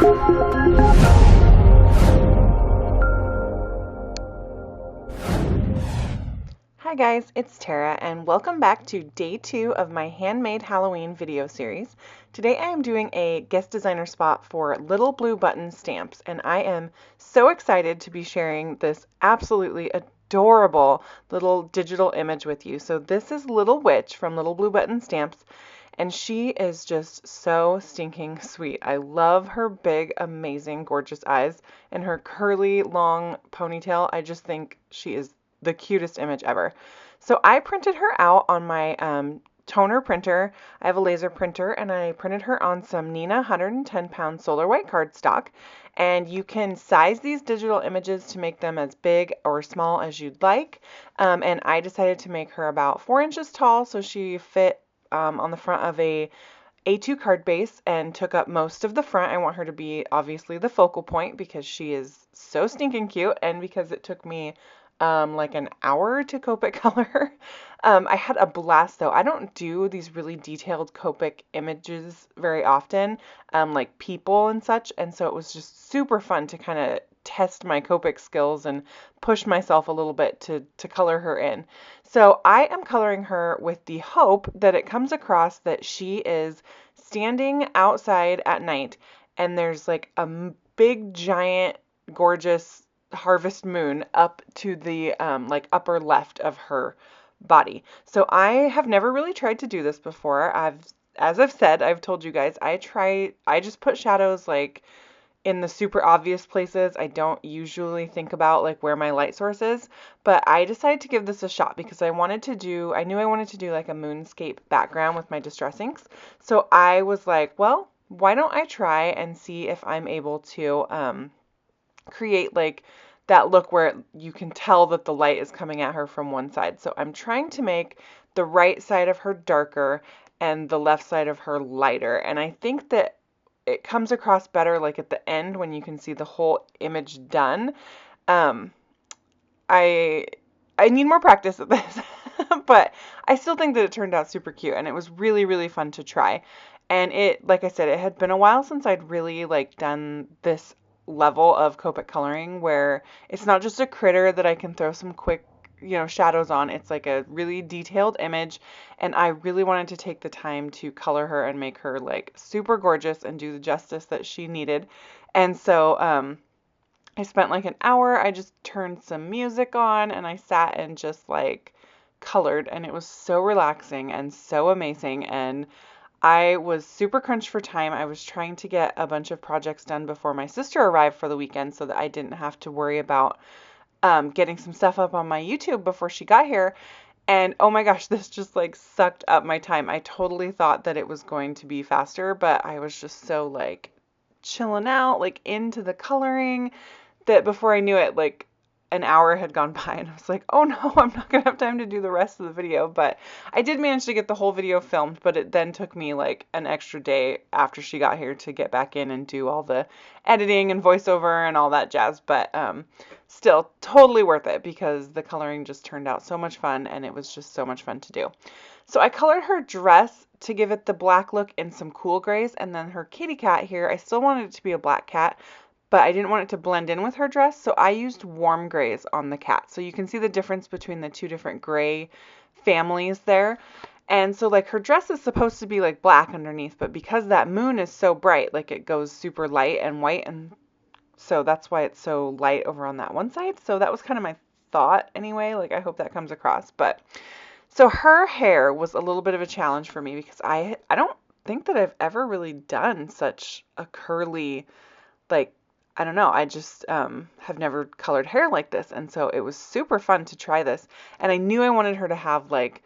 Hi guys, it's Tara and welcome back to day 2 of my Handmade Halloween video series. Today I am doing a guest designer spot for Little Blue Button stamps, and I am so excited to be sharing this absolutely adorable little digital image with you. So this is Little Witch from Little Blue Button Stamps, and she is just so stinking sweet. I love her big, amazing, gorgeous eyes and her curly, long ponytail. I just think she is the cutest image ever. So I printed her out on my toner printer. I have a laser printer, and I printed her on some Neenah 110-pound solar white cardstock. And you can size these digital images to make them as big or small as you'd like. And I decided to make her about 4 inches tall, so she fit on the front of a A2 card base and took up most of the front. I want her to be obviously the focal point because she is so stinking cute, and because it took me like an hour to Copic color. I had a blast though. I don't do these really detailed Copic images very often, like people and such, and so it was just super fun to kind of test my Copic skills and push myself a little bit to color her in. So I am coloring her with the hope that it comes across that she is standing outside at night and there's like a big, giant, gorgeous harvest moon up to the like upper left of her body. So I have never really tried to do this before. As I've said, I've told you guys, I just put shadows like in the super obvious places. I don't usually think about like where my light source is, but I decided to give this a shot because I knew I wanted to do like a moonscape background with my distress inks. So I was like, well, why don't I try and see if I'm able to create like that look where you can tell that the light is coming at her from one side. So I'm trying to make the right side of her darker and the left side of her lighter. And I think that it comes across better like at the end when you can see the whole image done. Um, I I need more practice at this, but I still think that it turned out super cute, and it was really, really fun to try. And it, like I said, it had been a while since I'd really like done this level of Copic coloring where it's not just a critter that I can throw some quick, shadows on. It's like a really detailed image, and I really wanted to take the time to color her and make her like super gorgeous and do the justice that she needed. And so, I spent like an hour. I just turned some music on and I sat and just like colored, and it was so relaxing and so amazing. And I was super crunched for time. I was trying to get a bunch of projects done before my sister arrived for the weekend so that I didn't have to worry about getting some stuff up on my YouTube before she got here. And oh my gosh, this just like sucked up my time. I totally thought that it was going to be faster, but I was just so like chilling out, like into the coloring, that before I knew it, like an hour had gone by, and I was like, oh no, I'm not gonna have time to do the rest of the video. But I did manage to get the whole video filmed, but it then took me like an extra day after she got here to get back in and do all the editing and voiceover and all that jazz. But still totally worth it because the coloring just turned out so much fun, and it was just so much fun to do. So I colored her dress to give it the black look and some cool grays, and then her kitty cat here, I still wanted it to be a black cat, but I didn't want it to blend in with her dress, so I used warm grays on the cat. So you can see the difference between the two different gray families there. And so like her dress is supposed to be like black underneath, but because that moon is so bright, like it goes super light and white, and so that's why it's so light over on that one side. So that was kind of my thought anyway. Like I hope that comes across. But so her hair was a little bit of a challenge for me because I don't think that I've ever really done such a curly, like, I don't know, I just have never colored hair like this, and so it was super fun to try this. And I knew I wanted her to have like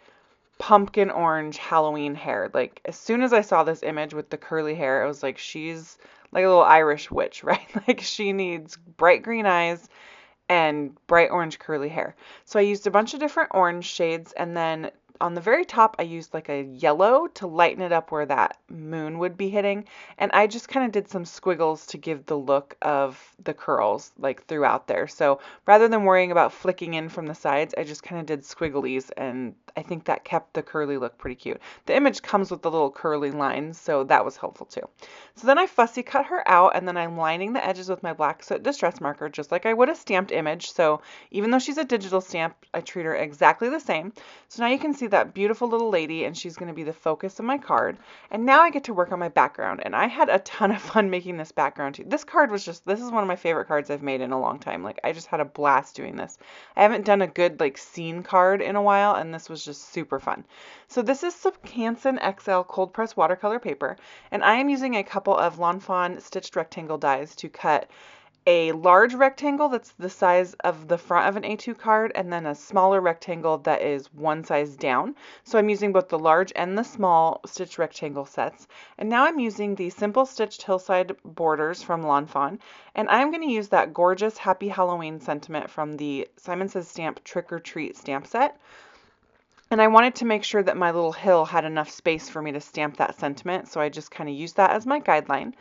pumpkin orange Halloween hair. Like as soon as I saw this image with the curly hair, it was like she's like a little Irish witch, right? Like she needs bright green eyes and bright orange curly hair. So I used a bunch of different orange shades, and then on the very top, I used like a yellow to lighten it up where that moon would be hitting. And I just kind of did some squiggles to give the look of the curls like throughout there. So rather than worrying about flicking in from the sides, I just kind of did squigglies, and I think that kept the curly look pretty cute. The image comes with the little curly lines, so that was helpful too. So then I fussy cut her out, and then I'm lining the edges with my black soot distress marker just like I would a stamped image. So even though she's a digital stamp, I treat her exactly the same. So now you can see that beautiful little lady, and she's going to be the focus of my card. And now I get to work on my background, and I had a ton of fun making this background too. This card was just, this is one of my favorite cards I've made in a long time. Like, I just had a blast doing this. I haven't done a good like scene card in a while, and this was just super fun. So this is some Canson XL cold press watercolor paper, and I am using a couple of Lawn Fawn stitched rectangle dies to cut a large rectangle that's the size of the front of an A2 card, and then a smaller rectangle that is one size down. So I'm using both the large and the small stitched rectangle sets. And now I'm using the simple stitched hillside borders from Lawn Fawn, and I'm going to use that gorgeous Happy Halloween sentiment from the Simon Says Stamp Trick or Treat stamp set. And I wanted to make sure that my little hill had enough space for me to stamp that sentiment, so I just kind of used that as my guideline.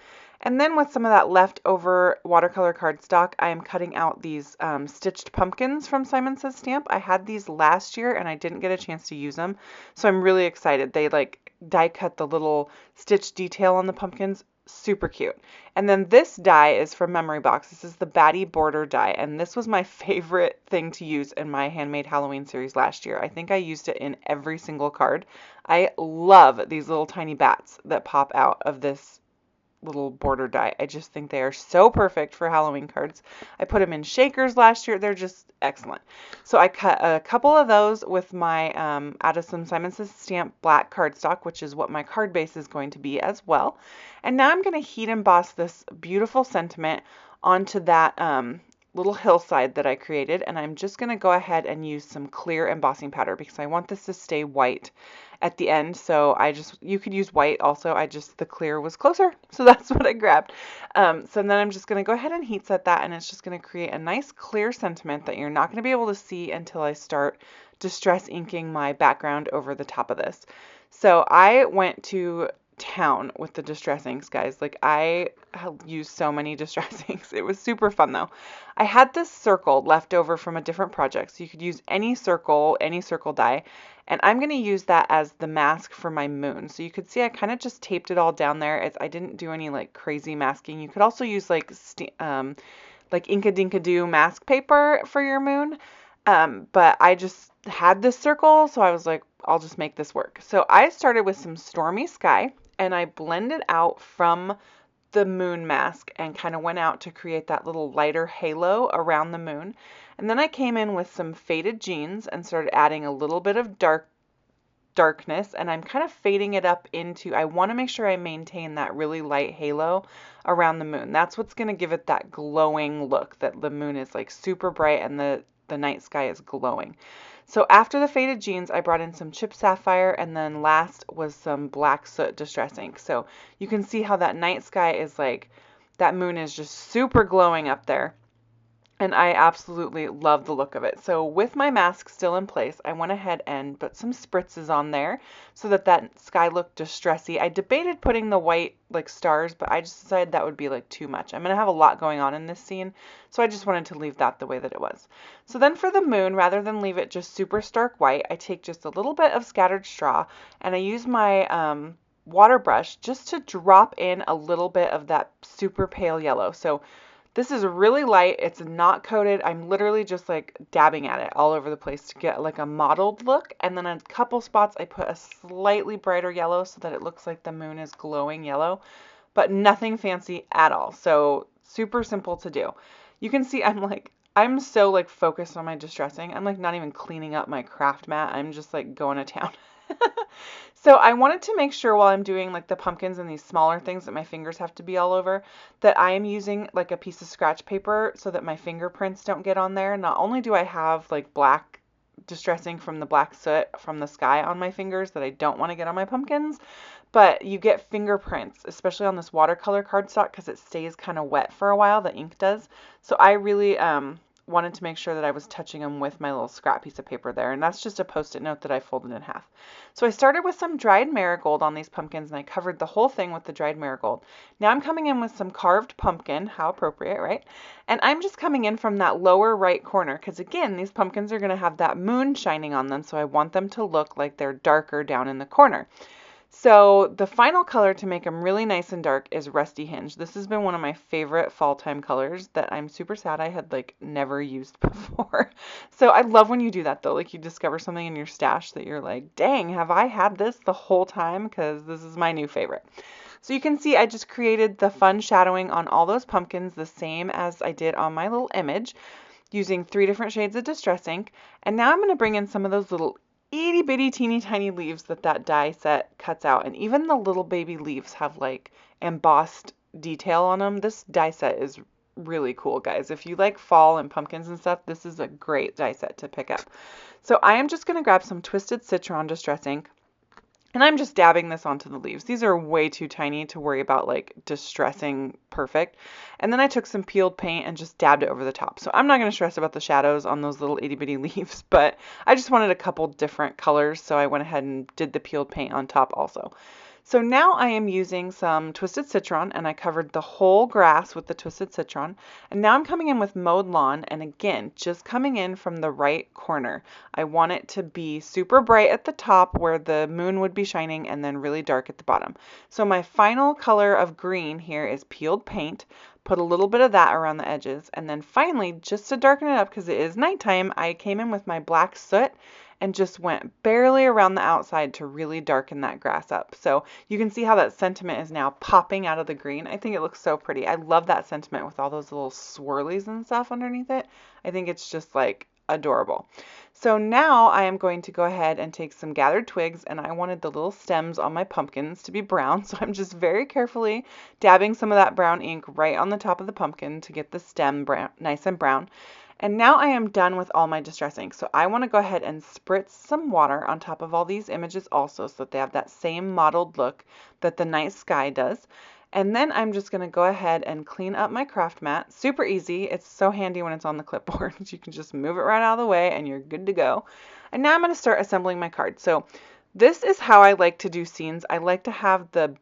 And then with some of that leftover watercolor cardstock, I am cutting out these stitched pumpkins from Simon Says Stamp. I had these last year and I didn't get a chance to use them, so I'm really excited. They like die cut the little stitch detail on the pumpkins. Super cute. And then this die is from Memory Box. This is the Batty Border die, and this was my favorite thing to use in my Handmade Halloween series last year. I think I used it in every single card. I love these little tiny bats that pop out of this little border die. I just think they are so perfect for Halloween cards. I put them in shakers last year. They're just excellent. So I cut a couple of those with my out of some Simon Says Stamp black cardstock, which is what my card base is going to be as well. And now I'm going to heat emboss this beautiful sentiment onto that little hillside that I created, and I'm just going to go ahead and use some clear embossing powder because I want this to stay white at the end. So you could use white also, the clear was closer, so that's what I grabbed. So then I'm just going to go ahead and heat set that, and it's just going to create a nice clear sentiment that you're not going to be able to see until I start distress inking my background over the top of this. So I went to town with the distress inks, guys. Like, I have used so many distress inks. It was super fun though. I had this circle left over from a different project, so you could use any circle die, and I'm going to use that as the mask for my moon. So you could see I kind of just taped it all down there. I didn't do any like crazy masking. You could also use like Inka Dinka Doo mask paper for your moon, but I just had this circle, so I was like, I'll just make this work. So I started with some Stormy Sky, and I blended out from the moon mask and kind of went out to create that little lighter halo around the moon. And then I came in with some faded jeans and started adding a little bit of darkness, and I'm kind of fading it up into, I want to make sure I maintain that really light halo around the moon. That's what's going to give it that glowing look, that the moon is like super bright and the night sky is glowing. So after the faded jeans, I brought in some Chip Sapphire, and then last was some black soot distress ink. So you can see how that night sky is like, that moon is just super glowing up there. And I absolutely love the look of it. So with my mask still in place, I went ahead and put some spritzes on there so that sky looked distressy. I debated putting the white like stars, but I just decided that would be like too much. I'm going to have a lot going on in this scene, so I just wanted to leave that the way that it was. So then for the moon, rather than leave it just super stark white, I take just a little bit of scattered straw, and I use my water brush just to drop in a little bit of that super pale yellow. So this is really light. It's not coated. I'm literally just like dabbing at it all over the place to get like a mottled look. And then a couple spots I put a slightly brighter yellow so that it looks like the moon is glowing yellow, but nothing fancy at all. So super simple to do. You can see I'm so like focused on my distressing. I'm like not even cleaning up my craft mat. I'm just like going to town. So I wanted to make sure while I'm doing like the pumpkins and these smaller things that my fingers have to be all over, that I am using like a piece of scratch paper so that my fingerprints don't get on there. Not only do I have like black distressing from the black soot from the sky on my fingers that I don't want to get on my pumpkins, but you get fingerprints, especially on this watercolor cardstock, because it stays kind of wet for a while, the ink does. So I really wanted to make sure that I was touching them with my little scrap piece of paper there, and that's just a Post-it note that I folded in half. So I started with some dried marigold on these pumpkins, and I covered the whole thing with the dried marigold. Now I'm coming in with some carved pumpkin, how appropriate, right? And I'm just coming in from that lower right corner, because again, these pumpkins are going to have that moon shining on them, so I want them to look like they're darker down in the corner. So the final color to make them really nice and dark is Rusty Hinge. This has been one of my favorite fall time colors that I'm super sad I had like never used before. So I love when you do that though, like you discover something in your stash that you're like, dang, have I had this the whole time? Because this is my new favorite. So you can see I just created the fun shadowing on all those pumpkins the same as I did on my little image using 3 different shades of Distress ink. And now I'm going to bring in some of those little itty bitty teeny tiny leaves that die set cuts out, and even the little baby leaves have like embossed detail on them. This die set is really cool, guys. If you like fall and pumpkins and stuff, this is a great die set to pick up. So I am just going to grab some Twisted Citron Distress ink, and I'm just dabbing this onto the leaves. These are way too tiny to worry about like distressing perfect. And then I took some peeled paint and just dabbed it over the top. So I'm not going to stress about the shadows on those little itty bitty leaves, but I just wanted a couple different colors, so I went ahead and did the peeled paint on top also. So now I am using some Twisted Citron, and I covered the whole grass with the Twisted Citron. And now I'm coming in with Mowed Lawn, and again, just coming in from the right corner. I want it to be super bright at the top where the moon would be shining, and then really dark at the bottom. So my final color of green here is peeled paint. Put a little bit of that around the edges, and then finally, just to darken it up because it is nighttime, I came in with my black soot and just went barely around the outside to really darken that grass up. So you can see how that sentiment is now popping out of the green. I think it looks so pretty. I love that sentiment with all those little swirlies and stuff underneath it. I think it's just like adorable. So now I am going to go ahead and take some gathered twigs, and I wanted the little stems on my pumpkins to be brown, so I'm just very carefully dabbing some of that brown ink right on the top of the pumpkin to get the stem brown, nice and brown. And now I am done with all my Distress ink, so I want to go ahead and spritz some water on top of all these images also so that they have that same mottled look that the night sky does. And then I'm just going to go ahead and clean up my craft mat. Super easy. It's so handy when it's on the clipboard. You can just move it right out of the way and you're good to go. And now I'm going to start assembling my card. So this is how I like to do scenes. I like to have the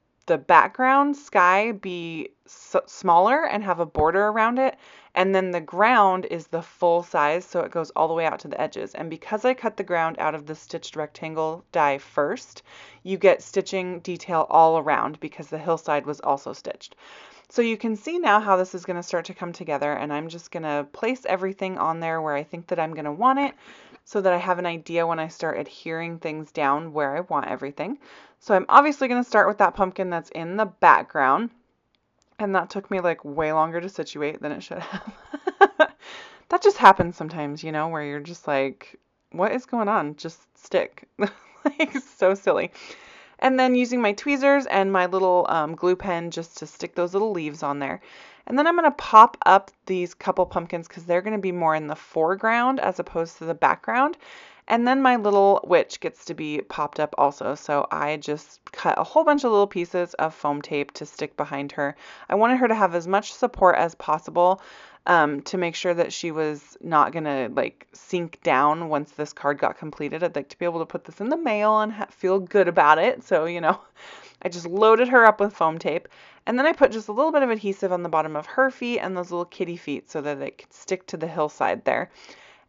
background sky be smaller and have a border around it. And then the ground is the full size, so it goes all the way out to the edges. And because I cut the ground out of the stitched rectangle die first, you get stitching detail all around because the hillside was also stitched. So you can see now how this is going to start to come together, and I'm just going to place everything on there where I think that I'm going to want it so that I have an idea when I start adhering things down where I want everything. So I'm obviously going to start with that pumpkin that's in the background. And that took me like way longer to situate than it should have. That just happens sometimes, you know, where you're just like, what is going on? Just stick. Like, so silly. And then using my tweezers and my little glue pen just to stick those little leaves on there. And then I'm going to pop up these couple pumpkins because they're going to be more in the foreground as opposed to the background. And then my little witch gets to be popped up also. So I just cut a whole bunch of little pieces of foam tape to stick behind her. I wanted her to have as much support as possible to make sure that she was not going to like sink down once this card got completed. I'd like to be able to put this in the mail and feel good about it. So, you know, I just loaded her up with foam tape. And then I put just a little bit of adhesive on the bottom of her feet and those little kitty feet so that it could stick to the hillside there.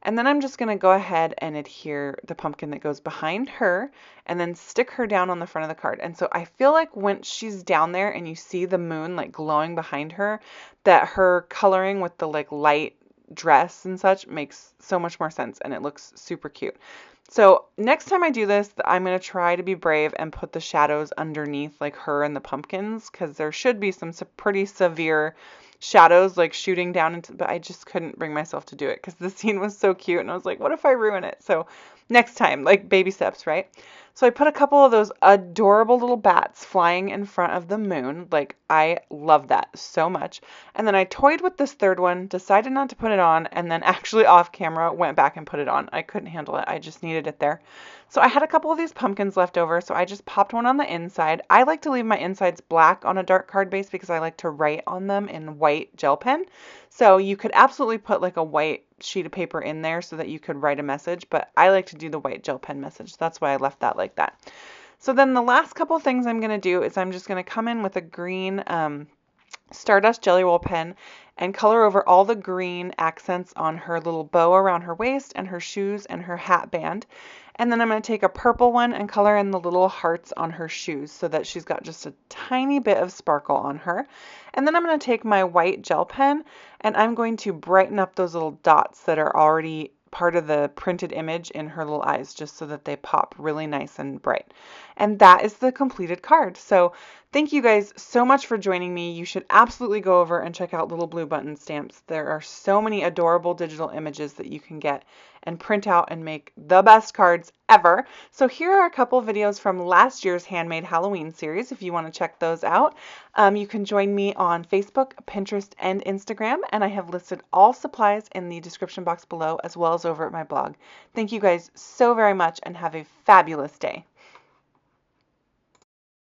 And then I'm just going to go ahead and adhere the pumpkin that goes behind her and then stick her down on the front of the card. And so I feel like when she's down there and you see the moon like glowing behind her, that her coloring with the like light dress and such makes so much more sense and it looks super cute. So next time I do this, I'm going to try to be brave and put the shadows underneath like her and the pumpkins because there should be some pretty severe shadows like shooting down into, but I just couldn't bring myself to do it because the scene was so cute and I was like, what if I ruin it? So next time, like baby steps, right? So I put a couple of those adorable little bats flying in front of the moon. Like, I love that so much. And then I toyed with this third one, decided not to put it on, and then actually off camera went back and put it on. I couldn't handle it. I just needed it there. So I had a couple of these pumpkins left over, so I just popped one on the inside. I like to leave my insides black on a dark card base because I like to write on them in white gel pen. So you could absolutely put like a white sheet of paper in there so that you could write a message, but I like to do the white gel pen message. That's why I left that like that. So then the last couple things I'm going to do is I'm just going to come in with a green Stardust Jelly Roll pen and color over all the green accents on her little bow around her waist and her shoes and her hat band. And then I'm going to take a purple one and color in the little hearts on her shoes so that she's got just a tiny bit of sparkle on her. And then I'm going to take my white gel pen and I'm going to brighten up those little dots that are already part of the printed image in her little eyes, just so that they pop really nice and bright. And that is the completed card. So thank you guys so much for joining me. You should absolutely go over and check out Little Blue Button Stamps. There are so many adorable digital images that you can get and print out and make the best cards ever. So here are a couple videos from last year's Handmade Halloween series if you want to check those out. You can join me on Facebook, Pinterest, and Instagram, and I have listed all supplies in the description box below as well as over at my blog. Thank you guys so very much and have a fabulous day.